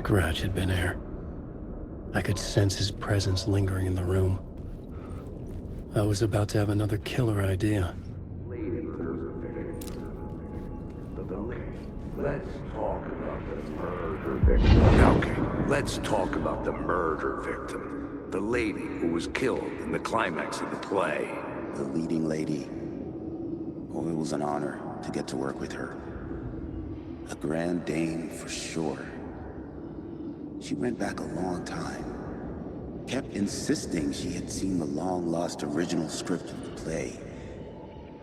scratch had been there. I could sense his presence lingering in the room. I was about to have another killer idea. Let's talk about the murder victim. Okay, let's talk about the murder victim. The lady who was killed in the climax of the play. The leading lady. Oh, it was an honor to get to work with her. A grand dame for sure. She went back a long time. Kept insisting she had seen the long-lost original script of the play.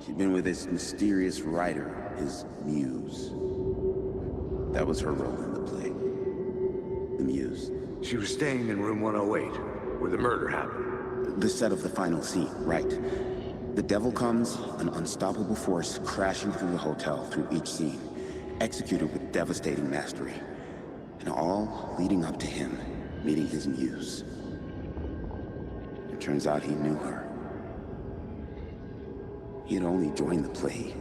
She'd been with this mysterious writer, his muse. That was her role in the play. The muse. She was staying in room 108, where the murder happened. The set of the final scene, right. The devil comes, an unstoppable force crashing through the hotel through each scene, executed with devastating mastery. And all leading up to him meeting his muse. It turns out he knew her. He had only joined the play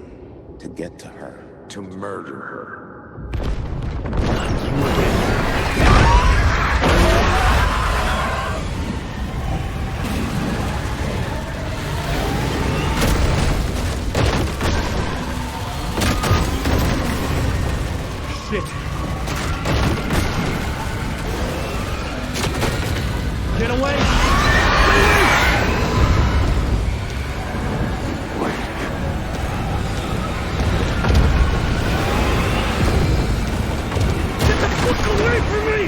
to get to her. To murder her. Shit. Get away! Get the fuck away from me!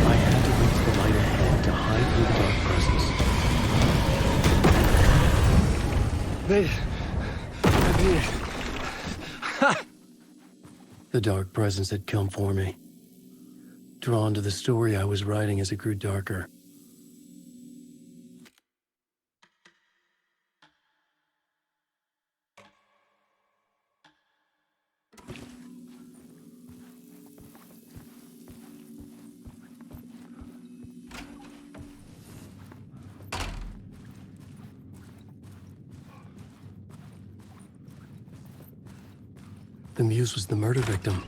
I had to reach the light ahead to hide from the dark presence. Made it. I did it. Ha! The dark presence had come for me. Drawn to the story I was writing as it grew darker. The muse was the murder victim.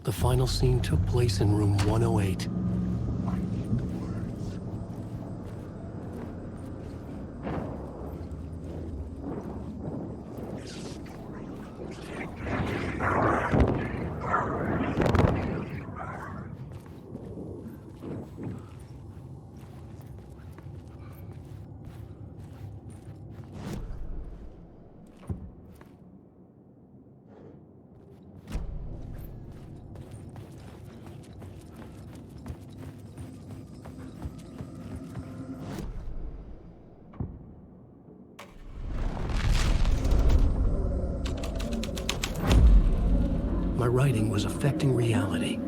The final scene took place in room 108. My writing was affecting reality.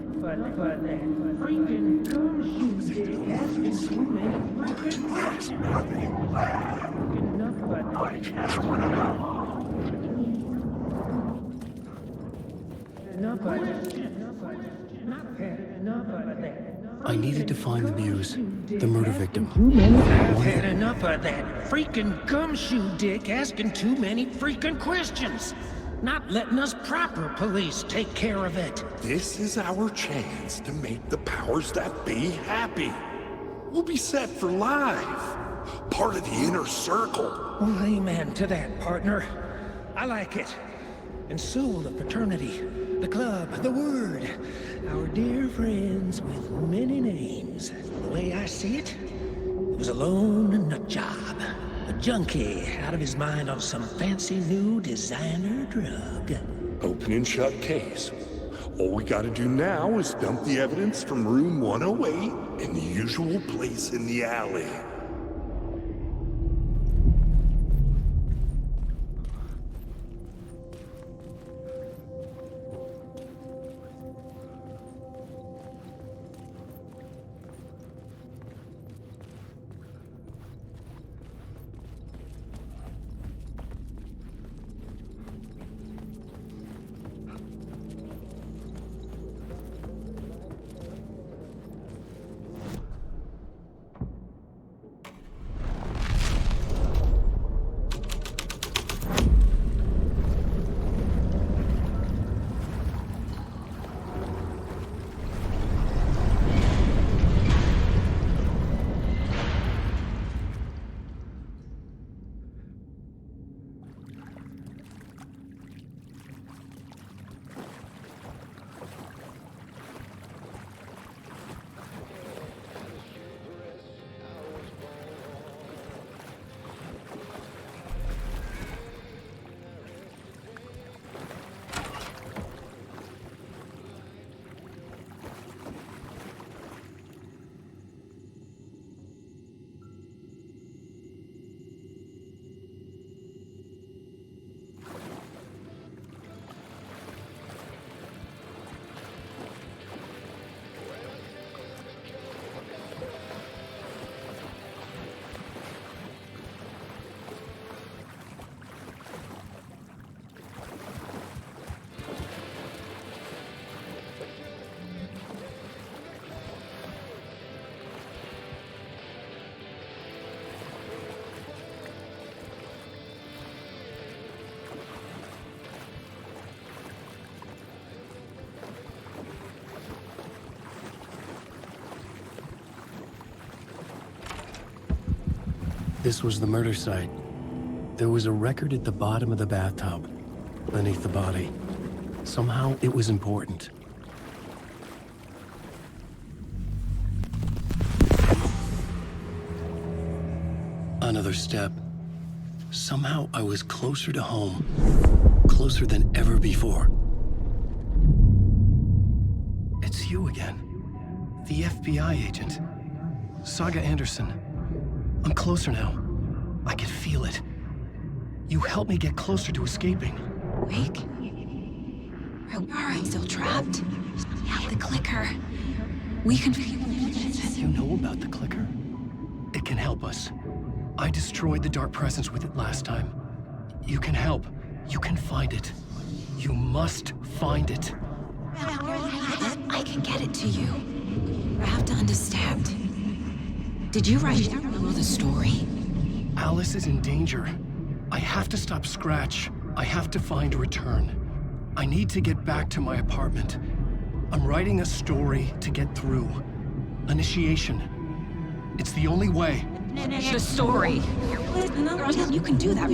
I needed to find the muse, the murder victim. I've had enough of that freaking gumshoe dick asking too many freaking questions. Not letting us proper police take care of it. This is our chance to make the powers that be happy. We'll be set for life. Part of the inner circle. Well, amen to that, partner. I like it. And so will the fraternity, the club, the word. Our dear friends with many names. The way I see it, it was a lone nut job. A junkie out of his mind on some fancy new designer drug. Open and shut case. All we gotta do now is dump the evidence from room 108 in the usual place in the alley. This was the murder site. There was a record at the bottom of the bathtub, beneath the body. Somehow it was important. Another step. Somehow I was closer to home. Closer than ever before. It's you again. The FBI agent. Saga Anderson. I'm closer now. I can feel it. You helped me get closer to escaping. Wake? Are I still trapped? Yeah, the clicker. We can... You know about the clicker? It can help us. I destroyed the dark presence with it last time. You can help. You can find it. You must find it. I can get it to you. I have to understand. Did you write down the story? Alice is in danger. I have to stop Scratch. I have to find Return. I need to get back to my apartment. I'm writing a story to get through. Initiation. It's the only way. The story. You can do that.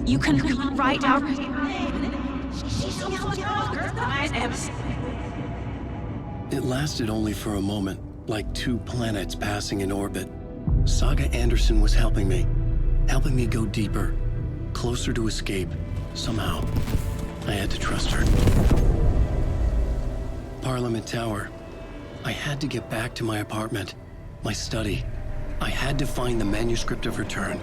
You can write out... It lasted only for a moment, like two planets passing in orbit. Saga Anderson was helping me go deeper, closer to escape, somehow. I had to trust her. Parliament Tower. I had to get back to my apartment, my study. I had to find the manuscript of Return.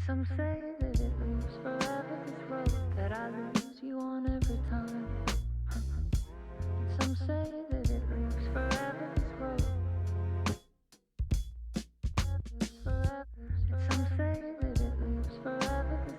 Some say that it moves forever, this road that I lose you on every time. Some say that it moves forever, this road. Some say that it moves forever, this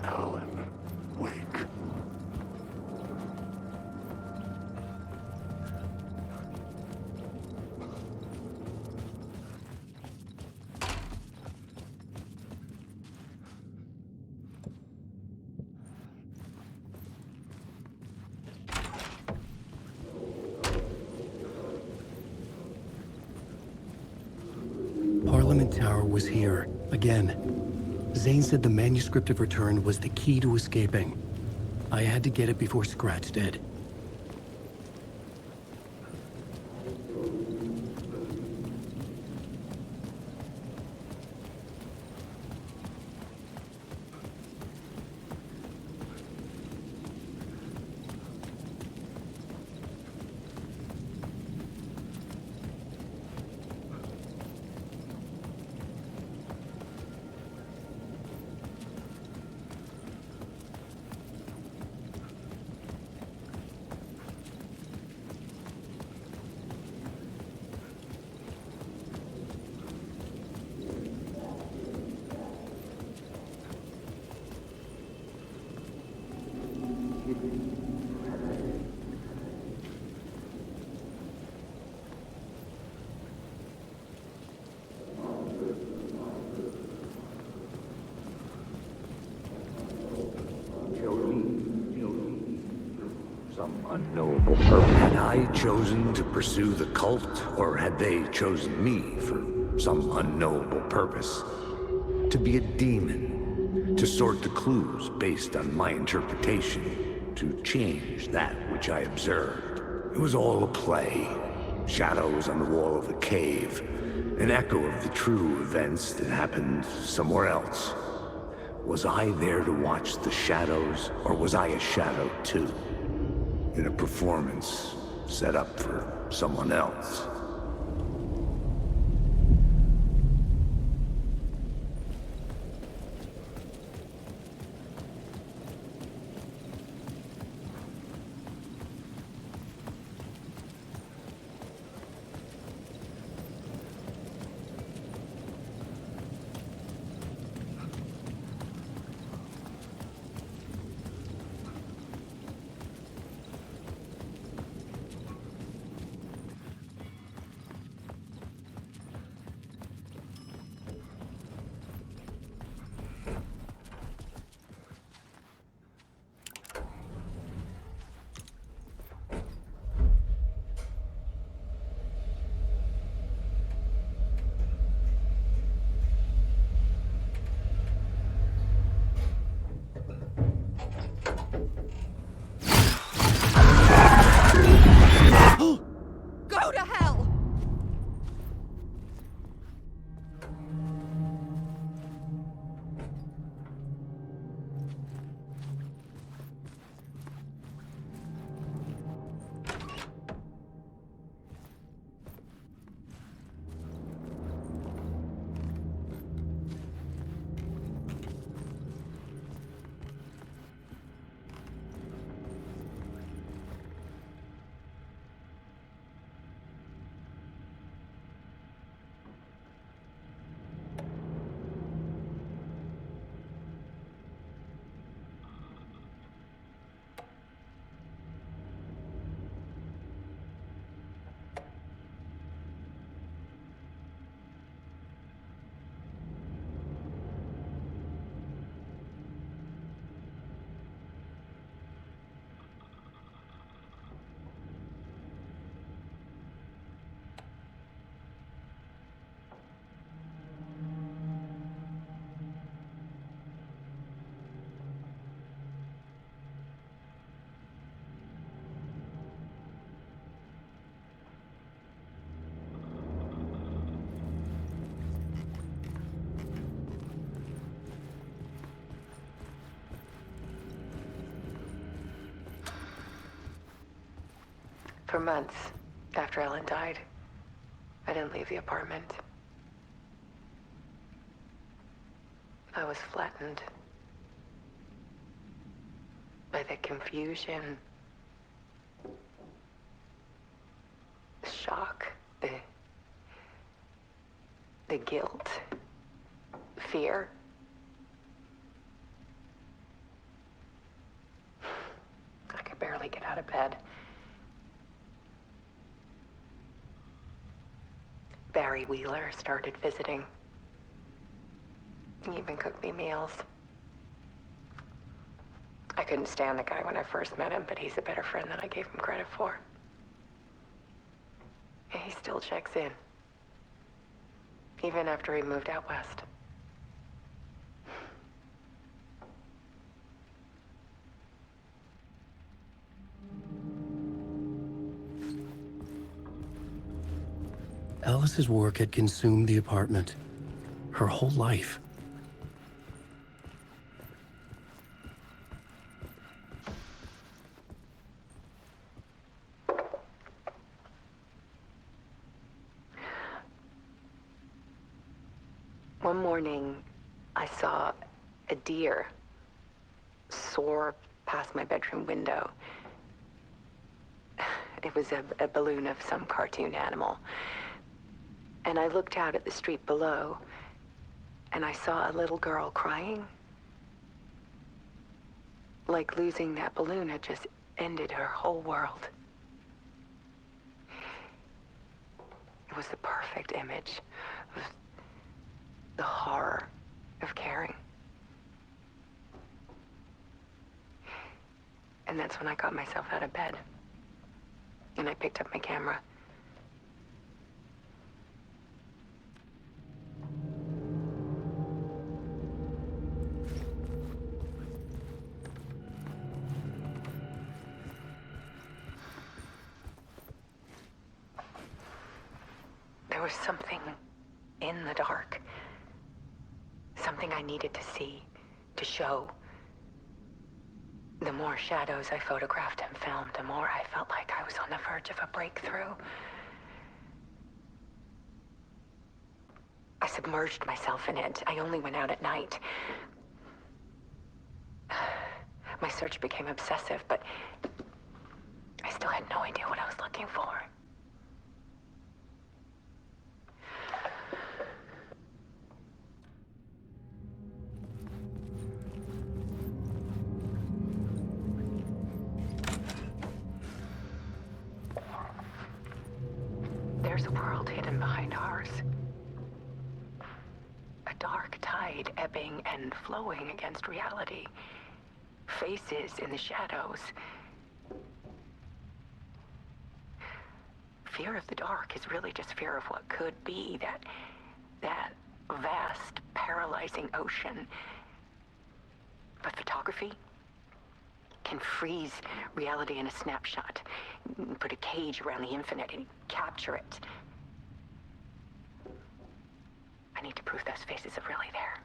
Alan, wake. Parliament Tower was here, again. Zane said the manuscript of Return was the key to escaping. I had to get it before Scratch did. Some unknowable purpose. Had I chosen to pursue the cult, or had they chosen me for some unknowable purpose? To be a demon, to sort the clues based on my interpretation, to change that which I observed. It was all a play, shadows on the wall of the cave, an echo of the true events that happened somewhere else. Was I there to watch the shadows, or was I a shadow too? In a performance set up for someone else? Go to hell! For months after Ellen died, I didn't leave the apartment. I was flattened by the confusion, the shock, the guilt, fear. I could barely get out of bed. Barry Wheeler started visiting. He even cooked me meals. I couldn't stand the guy when I first met him, but he's a better friend than I gave him credit for. And he still checks in, even after he moved out west. Alice's work had consumed the apartment. Her whole life. One morning, I saw a deer soar past my bedroom window. It was a balloon of some cartoon animal. And I looked out at the street below, and I saw a little girl crying. Like losing that balloon had just ended her whole world. It was the perfect image of the horror of caring. And that's when I got myself out of bed. And I picked up my camera. was something in the dark. Something I needed to see, to show. The more shadows I photographed and filmed, the more I felt like I was on the verge of a breakthrough. I submerged myself in it. I only went out at night. My search became obsessive, but I still had no idea what I was looking for. There's a world hidden behind ours. A dark tide ebbing and flowing against reality. Faces in the shadows. Fear of the dark is really just fear of what could be, that vast, paralyzing ocean. But photography can freeze reality in a snapshot, put a cage around the infinite and capture it. I need to prove those faces are really there.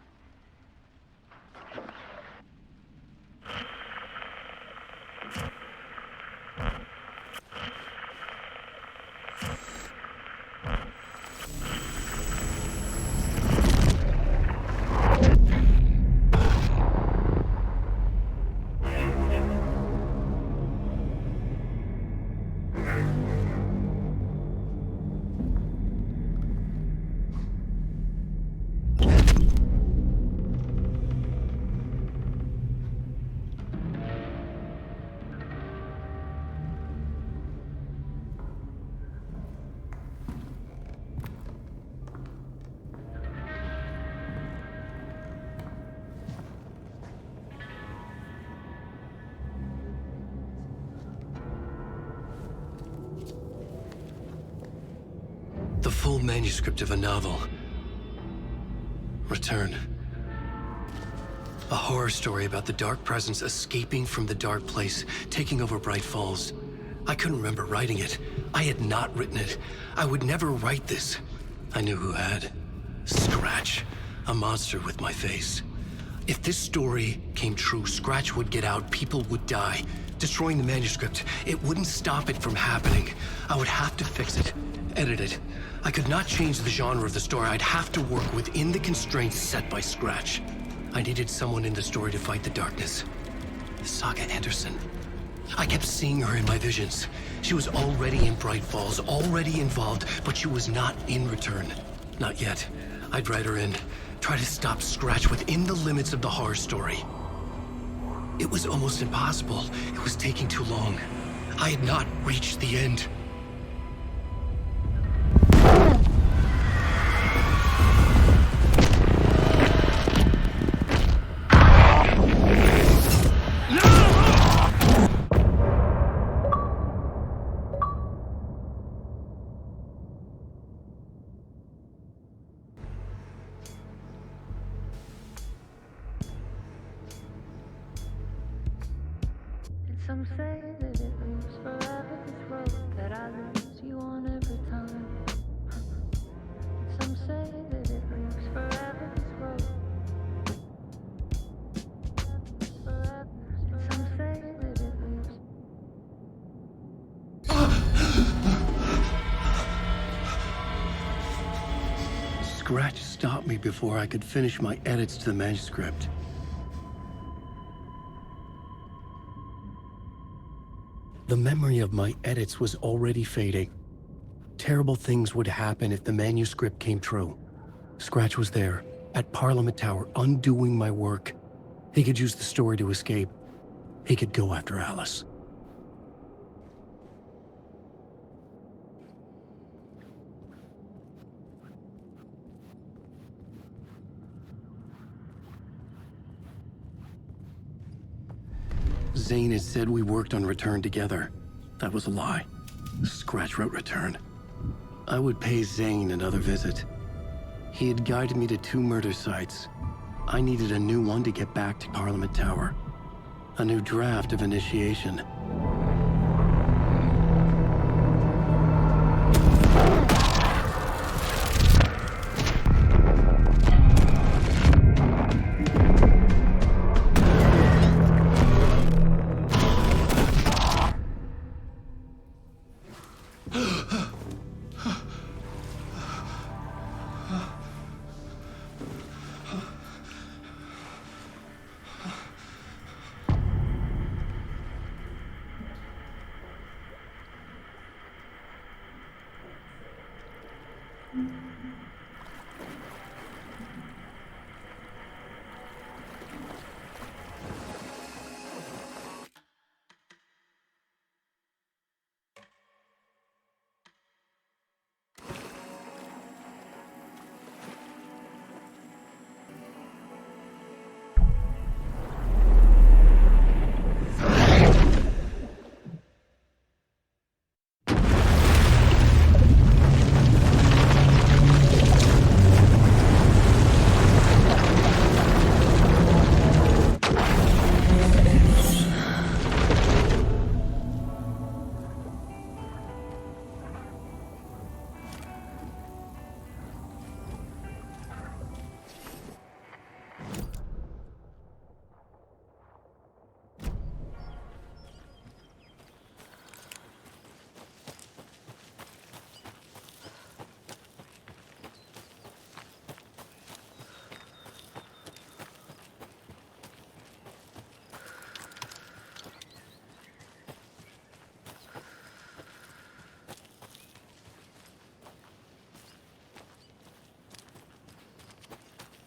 The full manuscript of a novel. Return. A horror story about the dark presence escaping from the dark place, taking over Bright Falls. I couldn't remember writing it. I had not written it. I would never write this. I knew who had. Scratch. A monster with my face. If this story came true, Scratch would get out, people would die. Destroying the manuscript, it wouldn't stop it from happening. I would have to fix it, edit it. I could not change the genre of the story. I'd have to work within the constraints set by Scratch. I needed someone in the story to fight the darkness. Saga Anderson. I kept seeing her in my visions. She was already in Bright Falls, already involved, but she was not in Return. Not yet. I'd write her in, try to stop Scratch within the limits of the horror story. It was almost impossible. It was taking too long. I had not reached the end. Some say that it moves forever, this road that I lose you on every time. Some say that it moves forever, this road. Forever. Some say that it moves. Scratch stopped me before I could finish my edits to the manuscript. The memory of my edits was already fading. Terrible things would happen if the manuscript came true. Scratch was there, at Parliament Tower, undoing my work. He could use the story to escape. He could go after Alice. Zane had said we worked on Return together. That was a lie. Scratch wrote Return. I would pay Zane another visit. He had guided me to 2 murder sites. I needed a new one to get back to Parliament Tower. A new draft of Initiation.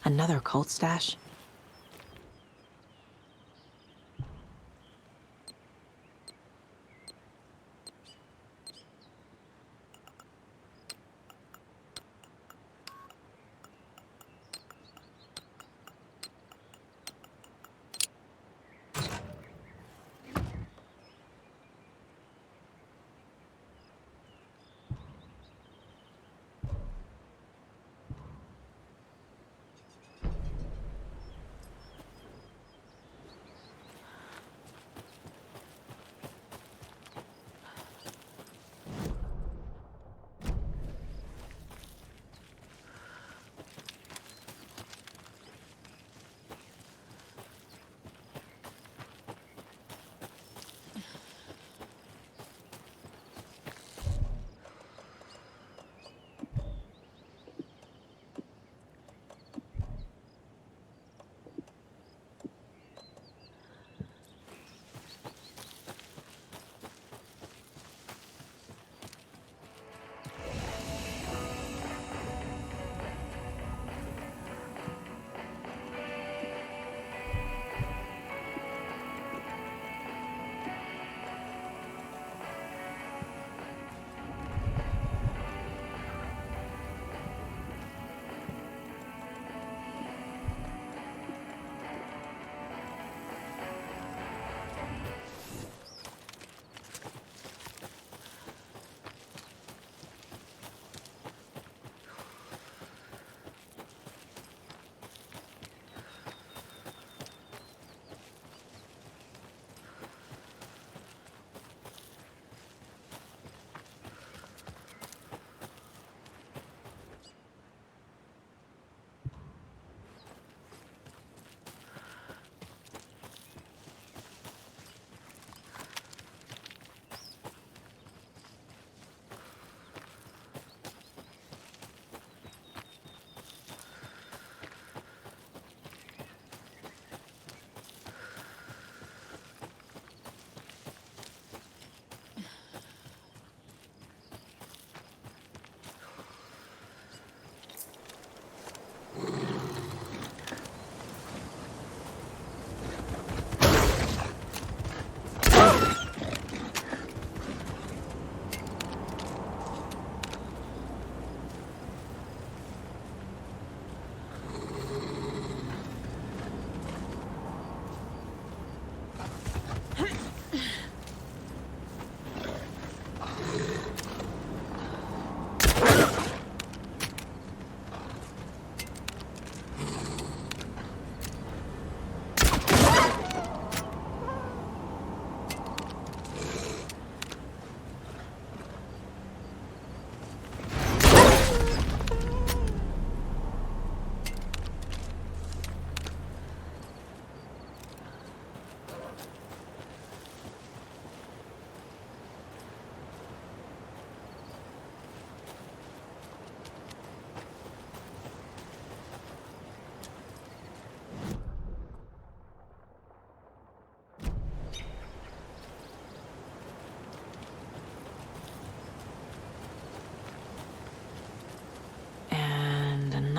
Another cult stash?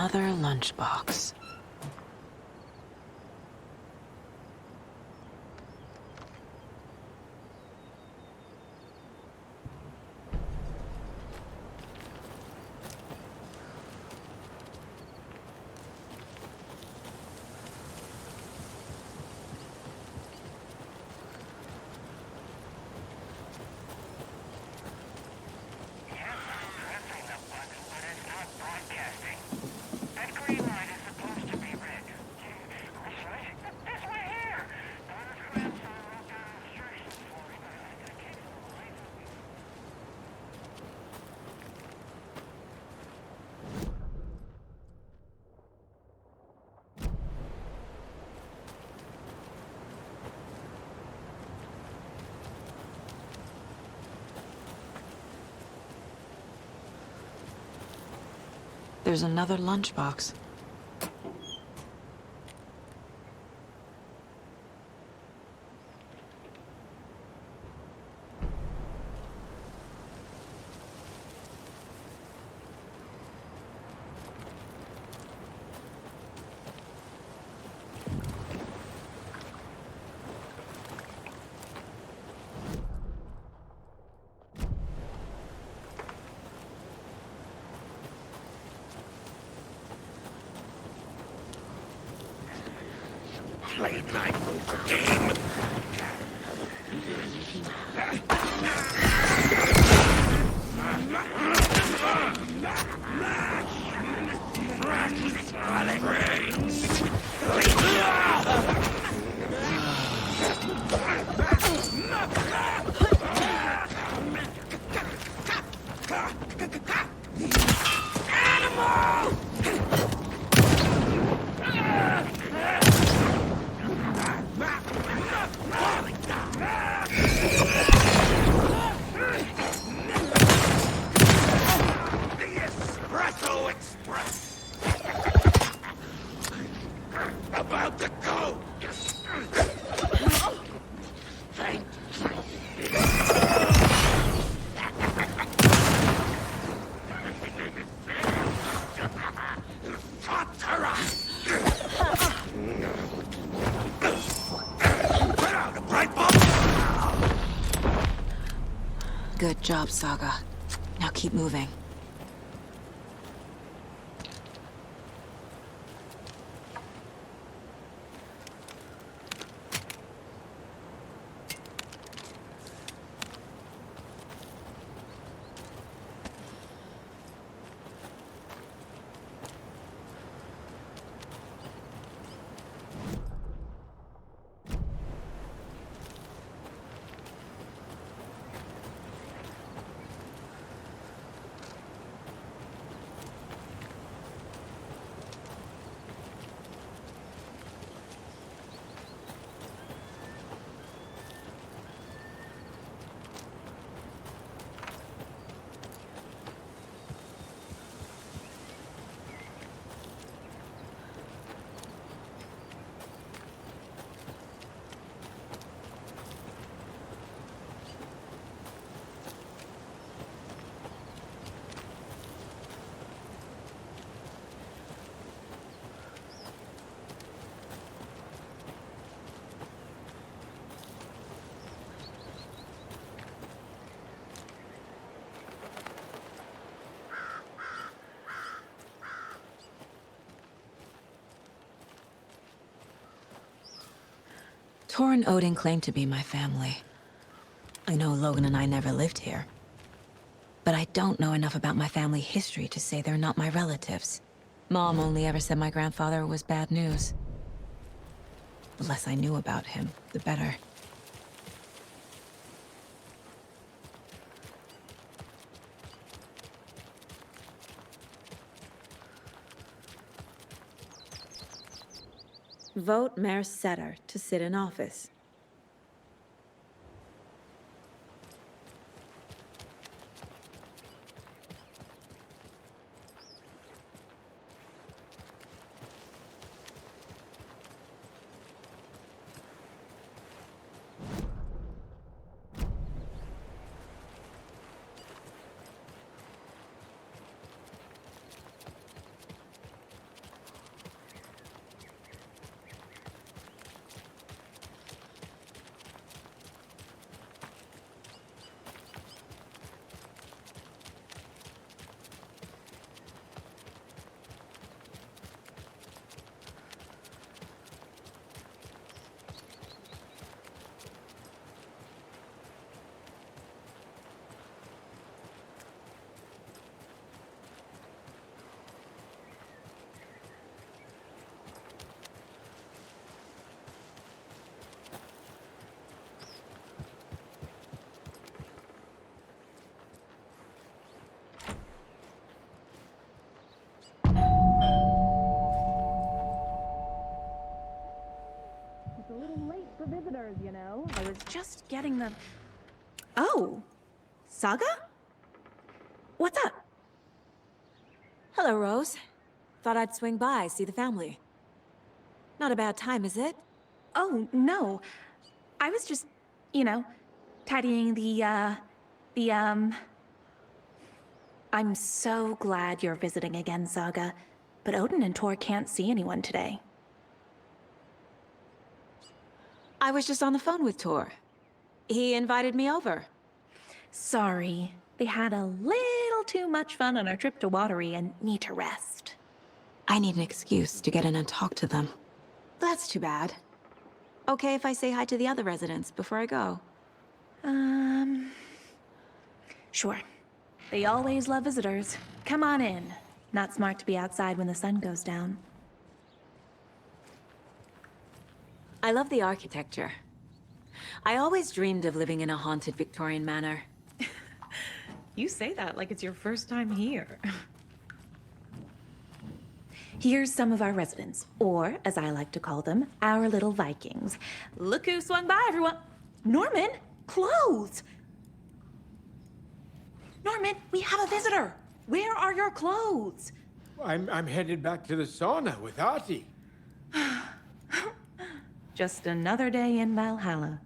another lunchbox. There's another lunchbox. Late night game. About to go! Good job, Saga. Now keep moving. Tor and Odin claim to be my family. I know Logan and I never lived here. But I don't know enough about my family history to say they're not my relatives. Mom only ever said my grandfather was bad news. The less I knew about him, the better. Vote Mayor Setter to sit in office. stars, you know? I was just getting the... Oh, Saga? What's up? Hello, Rose. Thought I'd swing by, see the family. Not a bad time, is it? Oh, no. I was just, you know, tidying I'm so glad you're visiting again, Saga. But Odin and Tor can't see anyone today. I was just on the phone with Tor. He invited me over. Sorry. They had a little too much fun on our trip to Watery and need to rest. I need an excuse to get in and talk to them. That's too bad. Okay if I say hi to the other residents before I go? Sure. They always love visitors. Come on in. Not smart to be outside when the sun goes down. I love the architecture. I always dreamed of living in a haunted Victorian manor. You say that like it's your first time here. Here's some of our residents, or as I like to call them, our little Vikings. Look who swung by, everyone. Norman, clothes. Norman, we have a visitor. Where are your clothes? I'm headed back to the sauna with Artie. Just another day in Valhalla.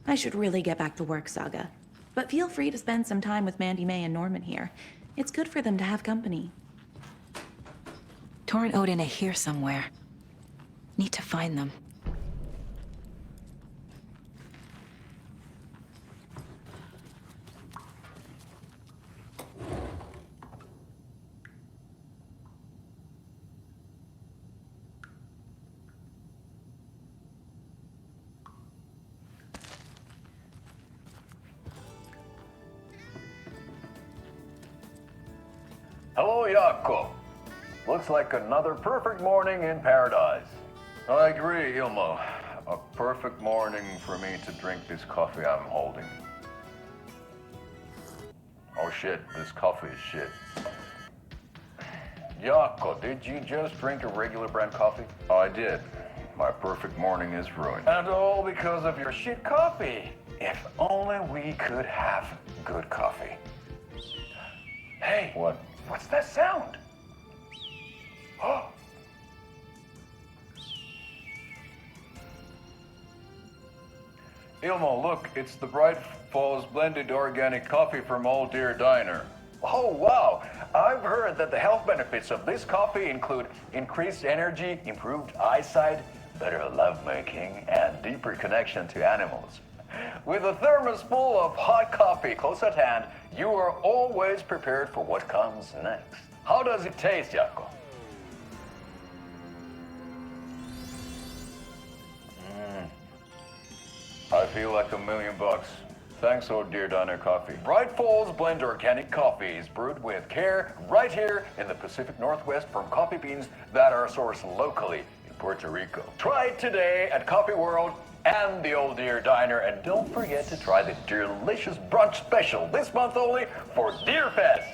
I should really get back to work, Saga. But feel free to spend some time with Mandy May and Norman here. It's good for them to have company. Tor and Odin are here somewhere. Need to find them. Hello, Jaakko. Looks like another perfect morning in paradise. I agree, Ilmo. A perfect morning for me to drink this coffee I'm holding. Oh shit, this coffee is shit. Jaakko, did you just drink a regular brand coffee? I did. My perfect morning is ruined. And all because of your shit coffee. If only we could have good coffee. Hey, what? What's that sound? Oh. Ilmo, look, it's the Bright Falls blended organic coffee from Old Deer Diner. Oh, wow. I've heard that the health benefits of this coffee include increased energy, improved eyesight, better lovemaking, and deeper connection to animals. With a thermos full of hot coffee close at hand, you are always prepared for what comes next. How does it taste, Jaakko? I feel like $1 million. Thanks, Old Deer Diner Coffee. Bright Falls Blend Organic Coffee is brewed with care right here in the Pacific Northwest from coffee beans that are sourced locally in Puerto Rico. Try it today at Coffee World and the Old Deer Diner, and don't forget to try the delicious brunch special this month only for Deer Fest.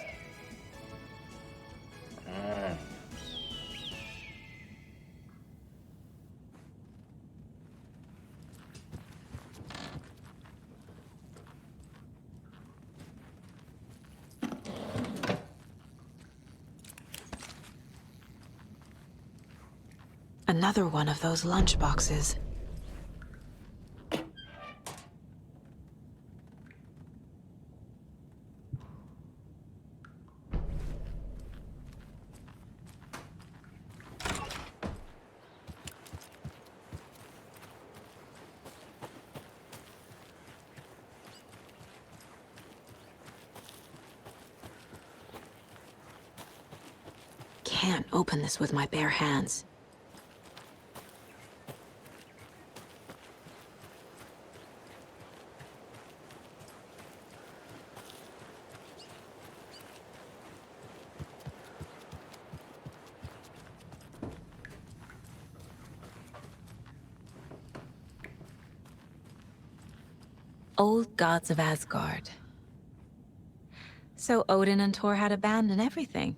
Another one of those lunch boxes. Can't open this with my bare hands. Old gods of Asgard. So Odin and Tor had a band and everything.